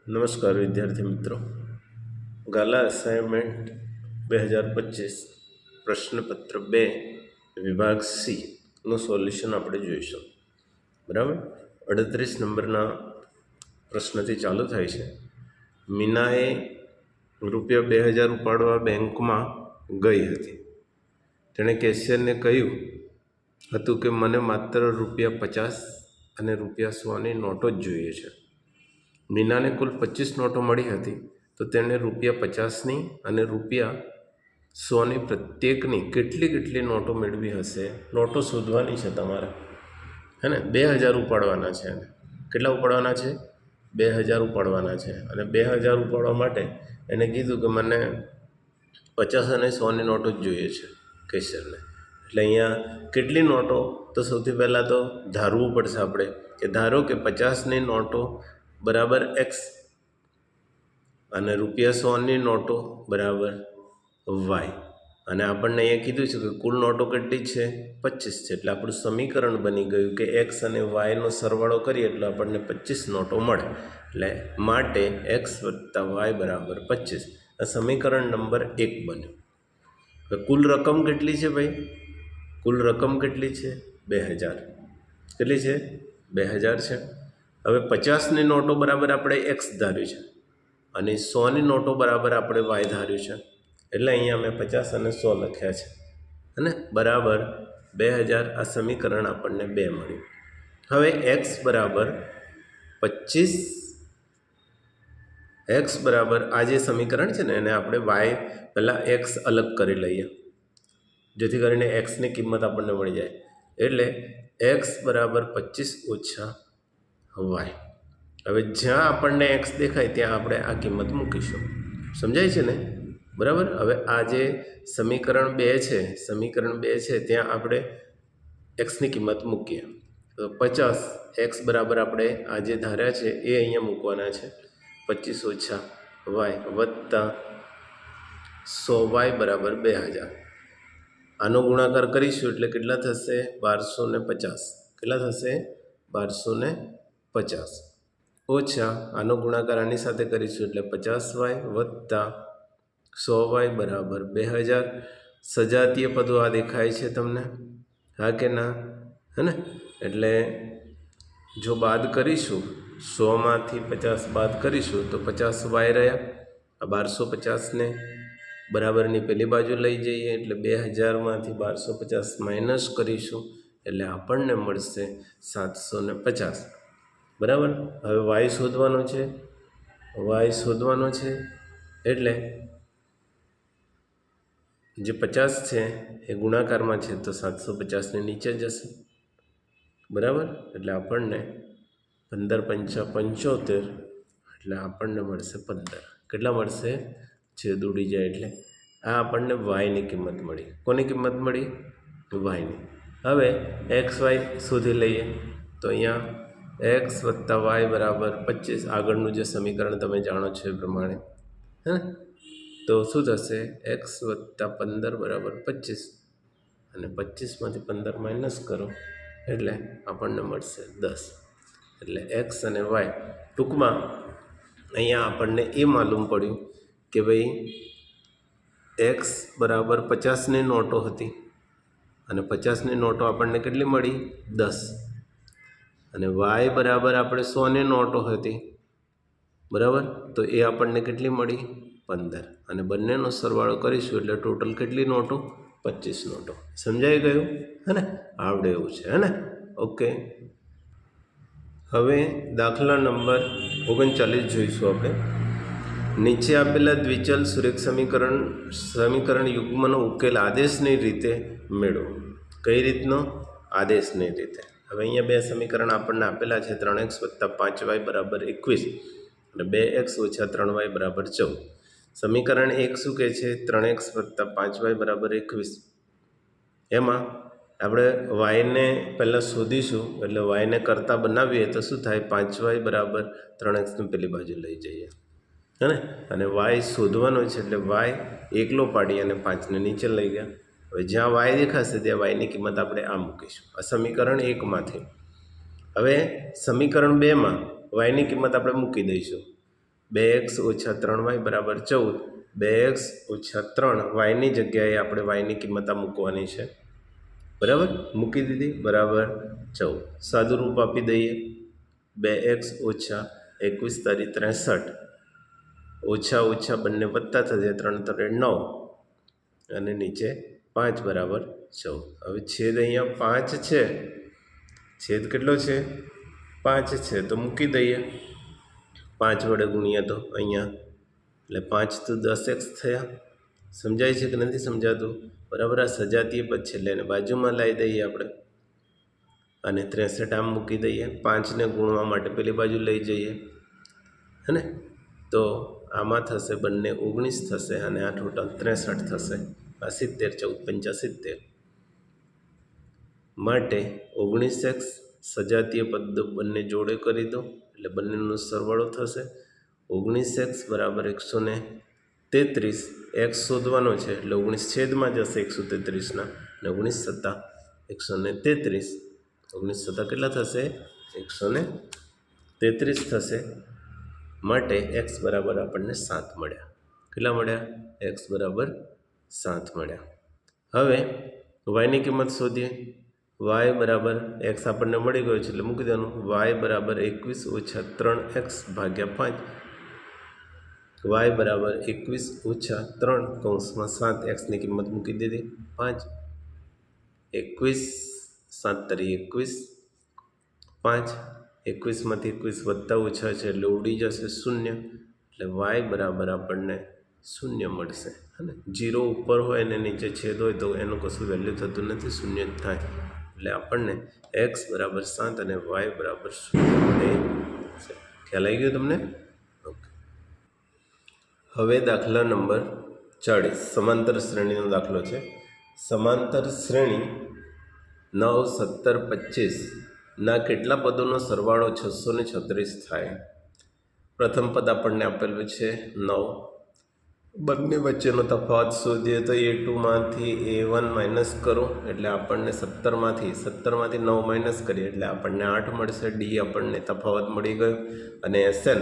નમસ્કાર વિદ્યાર્થી મિત્રો, ગાલા અસાઇનમેન્ટ 2025 પ્રશ્નપત્ર 2 વિભાગ સીનું સોલ્યુશન આપણે જોઈશું. બરાબર. 38 નંબરના પ્રશ્નથી ચાલુ થાય છે. મીનાએ રૂપિયા 2000 ઉપાડવા બેંકમાં ગઈ હતી. તેણે કેશિયરને કહ્યું હતું કે મને માત્ર રૂપિયા 50 અને રૂપિયા 100ની નોટો જ જોઈએ છે. મીનાને કુલ 25 નોટો મળી હતી, તો તેણે રૂપિયા 50ની અને રૂપિયા 100ની પ્રત્યેકની કેટલી નોટો મેળવી હશે? નોટો શોધવાની છે તમારે, હે ને. 2000 ઉપાડવાના છે. કેટલા ઉપાડવાના છે? 2000 ઉપાડવાના છે. અને 2000 ઉપાડવા માટે એને કીધું કે મને 50 અને 100ની નોટો જ જોઈએ છે કેશિયરને. એટલે અહીંયા કેટલી નોટો? તો સૌથી પહેલાં તો ધારવું પડશે આપણે કે ધારો કે 50ની નોટો બરાબર એક્સ અને રૂપિયા 100ની નોટો બરાબર વાય. અને આપણને અહીંયા કીધું છે કે કુલ નોટો કેટલી છે? 25 છે. એટલે આપણું સમીકરણ બની ગયું કે એક્સ અને વાયનો સરવાળો કરીએ એટલે આપણને 25 નોટો મળે. એટલે માટે એક્સ વત્તા વાય બરાબર 25. આ સમીકરણ નંબર 1 બન્યું. હવે કુલ રકમ કેટલી છે ભાઈ? કુલ રકમ કેટલી છે? 2000. કેટલી છે? 2000 છે. હવે 50ની નોટો બરાબર આપણે એક્સ ધાર્યું છે અને 100ની નોટો બરાબર આપણે વાય ધાર્યું છે. એટલે અહીંયા મેં 50 અને 100 લખ્યા છે, અને બરાબર 2000. આ સમીકરણ આપણને 2 મળ્યું. હવે એક્સ બરાબર 25, એક્સ બરાબર આ જે સમીકરણ છે ને એને આપણે વાય પહેલાં એક્સ અલગ કરી લઈએ, જેથી કરીને એક્સની કિંમત આપણને મળી જાય. એટલે એક્સ બરાબર 25 ઓછા વાય. હવે જ્યાં આપણને એક્સ દેખાય ત્યાં આપણે આ કિંમત મૂકીશું. સમજાય છે ને? બરાબર. હવે આ જે સમીકરણ 2 છે ત્યાં આપણે એક્સની કિંમત મૂકીએ. તો 50 એક્સ બરાબર આપણે આ જે ધાર્યા છે એ અહીંયા મૂકવાના છે. 25 ઓછા વાય વત્તા 100 વાય બરાબર 2000. આનો ગુણાકાર કરીશું એટલે કેટલા થશે? 1250. કેટલા થશે? 1250 ઓછા આનો ગુણાકાર આની સાથે કરીશું એટલે 50 વાય વત્તા 100 વાય બરાબર 2000. સજાતીય પદો આ દેખાય છે તમને? હા કે ના? હે ને? એટલે જો બાદ કરીશું, 100માંથી 50 બાદ કરીશું તો 50 વાય રહ્યા. આ 1250ને બરાબરની પેલી બાજુ લઈ જઈએ એટલે 2000માંથી 1250 માઇનસ કરીશું એટલે આપણને મળશે 750. બરાબર. હવે વાય શોધવાનો છે. એટલે જે 50 છે એ ગુણાકારમાં છે તો 750ની નીચે જશે. બરાબર. એટલે આપણને 15 પંચા 75, એટલે આપણને મળશે 15. કેટલા મળશે? છેદ ઉડી જાય એટલે આ આપણને વાયની કિંમત મળી. કોની કિંમત મળી? વાયની. હવે એક્સ વાય શોધી લઈએ. તો અહીંયા એક્સ વત્તા વાય બરાબર 25. આગળનું જે સમીકરણ તમે જાણો છો એ પ્રમાણે, હે. તો શું થશે? એક્સ વત્તા 15 બરાબર 25. અને 25માંથી 15 માઇનસ કરો એટલે આપણને મળશે 10. એટલે એક્સ અને વાય ટૂંકમાં અહીંયા આપણને એ માલુમ પડ્યું કે ભાઈ એક્સ બરાબર 50ની નોટો હતી અને 50ની નોટો આપણને કેટલી મળી? 10. અને વાય બરાબર આપણે 100ની નોટો હતી. બરાબર. તો એ આપણને કેટલી મળી? 15. અને બંનેનો સરવાળો કરીશું એટલે ટોટલ કેટલી નોટો? 25 નોટો. સમજાઈ ગયું? હે ને? આવડે એવું છે, હે ને? ઓકે. હવે દાખલા નંબર 39 જોઈશું આપણે. નીચે આપેલા દ્વિચલ સુરેખ સમીકરણ યુગ્મનો ઉકેલ આદેશની રીતે મેળવો. કઈ રીતનો? આદેશની રીતે. હવે અહીંયા બે સમીકરણ આપણને આપેલા છે. 3x વત્તા 5y બરાબર 21 અને 2x ઓછા 3y બરાબર 14. સમીકરણ 1 શું કહે છે? 3x વત્તા 5y બરાબર 21. એમાં આપણે વાયને પહેલાં શોધીશું. એટલે વાયને કરતાં બનાવીએ તો શું થાય? 5y બરાબર 3xની પેલી બાજુ લઈ જઈએ, હે ને? અને વાય શોધવાનો છે એટલે વાય એકલો પાડી અને 5ને નીચે લઈ ગયા. હવે જ્યાં વાય દેખાશે ત્યાં વાયની કિંમત આપણે આ મૂકીશું. આ સમીકરણ 1માંથી. હવે સમીકરણ 2માં વાયની કિંમત આપણે મૂકી દઈશું. 2x ઓછા 3y બરાબર 14. 2x ઓછા 3 yની જગ્યાએ આપણે yની કિંમત આ મૂકવાની છે. બરાબર, મૂકી દીધી, બરાબર 14. સાદું રૂપ આપી દઈએ. 2x ઓછા 21 તારી 63, ઓછા ઓછા બંને વત્તા થશે, 3 તારે 9 અને નીચે 5 બરાબર 14. હવે છેદ અહીંયા 5 છે, છેદ કેટલો છે? 5 છે, તો મૂકી દઈએ 5 વડે ગુણ્યા તો અહીંયા, એટલે 5 તો 10x થયા. સમજાય છે કે નથી સમજાતું? બરાબર, આ સજાતીય પદ છે એટલે એને બાજુમાં લાવી દઈએ આપણે અને 63 આમ મૂકી દઈએ. 5ને ગુણવા માટે પેલી બાજુ લઈ જઈએ, હે ને? તો આમાં થશે બંને 19 થશે અને આ ટોટલ 63 થશે. આ 70, 14 75 માટે 19x સજાતીય પદ બંને જોડે કરી દો એટલે બંનેનો સરવાળો થશે. 19x બરાબર 133. x શોધવાનો છે એટલે 19 છેદમાં જશે 133ના, અને 19 × 7 133. 19 × 7 કેટલા થશે? 133 થશે. માટે x બરાબર આપણને 7 મળ્યા. કેટલા મળ્યા? x બરાબર 7 મળ્યા. હવે yની કિંમત શોધીએ. y બરાબર x આપણને મળી ગયો છે એટલે મૂકી દેવાનું. y બરાબર 21 ઓછા 3x ભાગ્યા 5. y બરાબર 21 ઓછા 3 કૌંસમાં 7 xની કિંમત મૂકી દીધી 5. 21 7 તારી 21, 5. 21માંથી 21 વત્તા ઓછા છે એટલે ઉડી જશે 0, એટલે y બરાબર આપણને 0 મળશે. અને 0 ઉપર હોય અને નીચે છેદ હોય તો એનું કશું વેલ્યુ થતું નથી, 0 જ થાય. એટલે આપણને x બરાબર 7 અને y બરાબર 0 મળે છે. ખ્યાલ આવી ગયો તમને? ઓકે. હવે દાખલા નંબર 40 સમાંતર શ્રેણીનો દાખલો છે. સમાંતર શ્રેણી 9, 17, 25 ના કેટલા પદોનો સરવાળો 636 થાય? પ્રથમ પદ આપણને આપેલું છે 9. બંને વચ્ચેનો તફાવત શોધીએ તો a2 માંથી a1 માઇનસ કરો એટલે આપણને 17માંથી 9 માઇનસ કરીએ એટલે આપણને 8 મળશે. ડી આપણને તફાવત મળી ગયો અને SN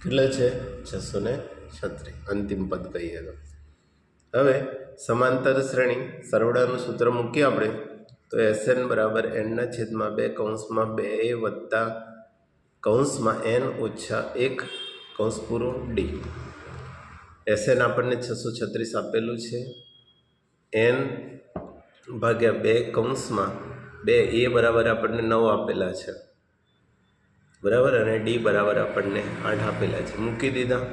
કેટલા છે? 636. અંતિમ પદ કહીએ તો. હવે સમાંતર શ્રેણી સરવાળાનું સૂત્ર મૂકીએ આપણે તો SN બરાબર n/2 કૌંસમાં 2a વત્તા કૌંસમાં n ઓછા 1 કૌંસ પૂરો ડી. SN આપણને 636 આપેલું છે. n ભાગ્યા 2 કૌંસમાં 2 a બરાબર આપણને 9 આપેલા છે, બરાબર, અને ડી બરાબર આપણને 8 આપેલા છે. મૂકી દીધા.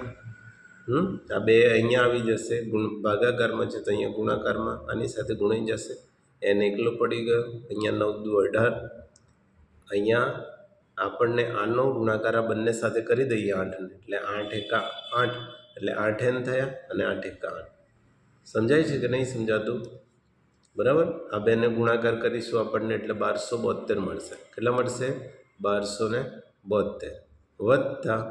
આ 2 અહીંયા આવી જશે, ભાગાકારમાં છે તો અહીંયા ગુણાકારમાં આની સાથે ગુણાઈ જશે. n એકલો પડી ગયો. અહીંયા 9 દુ 18. અહીંયા આપણને આનો ગુણાકાર આ બંને સાથે કરી દઈએ 8ને, એટલે 8 એકા 8 એટલે 8n થયા અને 8 એકા 8. સમજાય છે કે નહીં સમજાતું? બરાબર, આ બેને ગુણાકાર કરીશું આપણને એટલે 1272 મળશે. કેટલા મળશે? 1272 વત્તા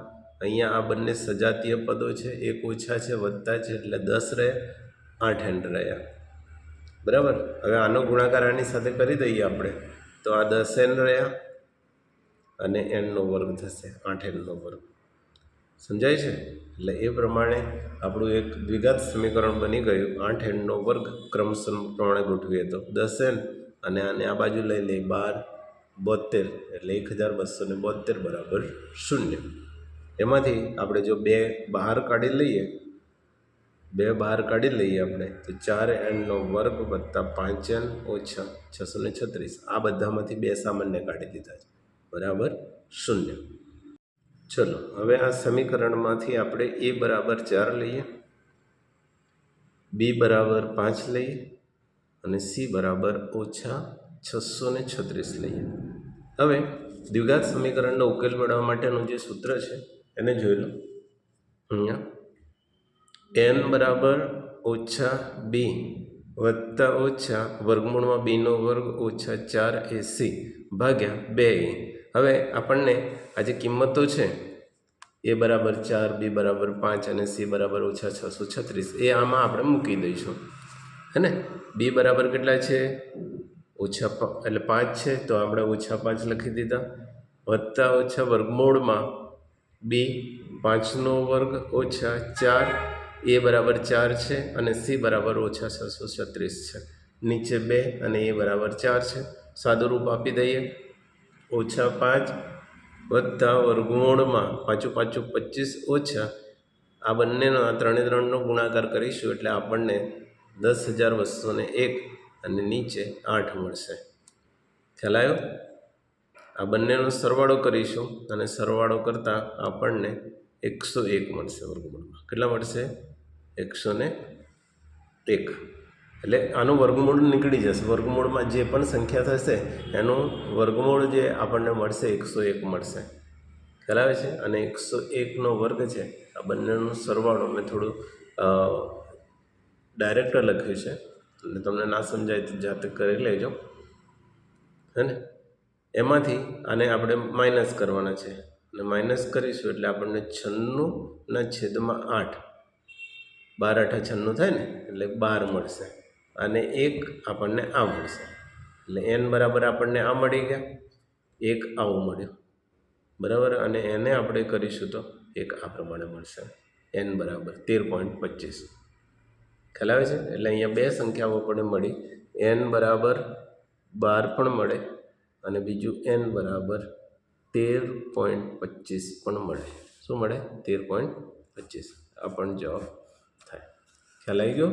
અહીંયા આ બંને સજાતીય પદો છે, એક ઓછા છે વત્તા છે એટલે 10 રહે, 8n રહ્યા. બરાબર, હવે આનો ગુણાકાર આની સાથે કરી દઈએ આપણે તો આ 10n રહ્યા અને n નો વર્ગ થશે, 8n નો વર્ગ. સમજાય છે? એટલે એ પ્રમાણે આપણું એક દ્વિઘાત સમીકરણ બની ગયું. 8n નો વર્ગ ક્રમશ પ્રમાણે ગોઠવીએ તો 10n અને આને આ બાજુ લઈ લઈએ 1272 એટલે 1272 બરાબર 0. એમાંથી આપણે જો 2 બહાર કાઢી લઈએ આપણે તો 4n નો વર્ગ વત્તા 5n ઓછા 636. આ બધામાંથી 2 સામાન્ય કાઢી લીધા છે, બરાબર 0. ચલો હવે આ સમીકરણમાંથી આપણે a બરાબર 4 લઈએ, b બરાબર 5 લઈએ અને c બરાબર ઓછા 636 લઈએ. હવે દ્વિઘાત સમીકરણનો ઉકેલ મેળવવા માટેનું જે સૂત્ર છે એને જોઈ લો. અહીંયા n બરાબર ઓછા b વત્તા ઓછા વર્ગમૂળમાં b નો વર્ગ ઓછા 4ac ભાગ્યા 2a. હવે આપણને આ જે કિંમતો છે a બરાબર 4, b બરાબર 5 અને c બરાબર ઓછા 636 એ આમાં આપણે મૂકી દઈશું, હે ને? b બરાબર કેટલા છે? ઓછા એટલે 5 છે તો આપણે ઓછા 5 લખી દીધા, વત્તા ઓછા વર્ગમૂળમાં b 5નો વર્ગ ઓછા 4, એ બરાબર 4 છે અને સી બરાબર ઓછા 636 છે. નીચે 2 અને એ બરાબર 4 છે. સાદુરૂપ આપી દઈએ. -5 વત્તા વર્ગમૂળમાં 5 5 25 ઓછા આ બંનેનો આ 3 3નો ગુણાકાર કરીશું એટલે આપણને 10,201 અને નીચે 8 મળશે. ખ્યાલ આવ્યો? આ બંનેનો સરવાળો કરીશું અને સરવાળો કરતાં આપણને 101 મળશે વર્ગમૂળમાં. કેટલા મળશે? 101. એટલે આનું વર્ગમૂળ નીકળી જશે. વર્ગમૂળમાં જે પણ સંખ્યા થશે એનું વર્ગમૂળ જે આપણને મળશે 101 મળશે. ખ્યાલ આવે છે? અને 101નો વર્ગ છે આ બંનેનો સરવાળો મેં થોડું ડાયરેક્ટ લખ્યું છે એટલે તમને ના સમજાય તો જાતે કરી લેજો, હે ને. એમાંથી આને આપણે માઇનસ કરવાના છે અને માઇનસ કરીશું એટલે આપણને 96/8 12 8 96 થાય ને એટલે 12 મળશે અને 1 આપણને આ મળશે. એટલે n બરાબર આપણને આ મળી ગયા, 1 આવું મળ્યું, બરાબર. અને એને આપણે કરીશું તો 1 આ પ્રમાણે મળશે, n બરાબર 13.25. ખ્યાલ આવે છે? એટલે અહીંયા બે સંખ્યાઓ આપણને મળી, n બરાબર 12 પણ મળે અને બીજું n બરાબર 13.25 પણ મળે. શું મળે? 13.25. આ પણ જવાબ થાય. ખ્યાલ આવી ગયો?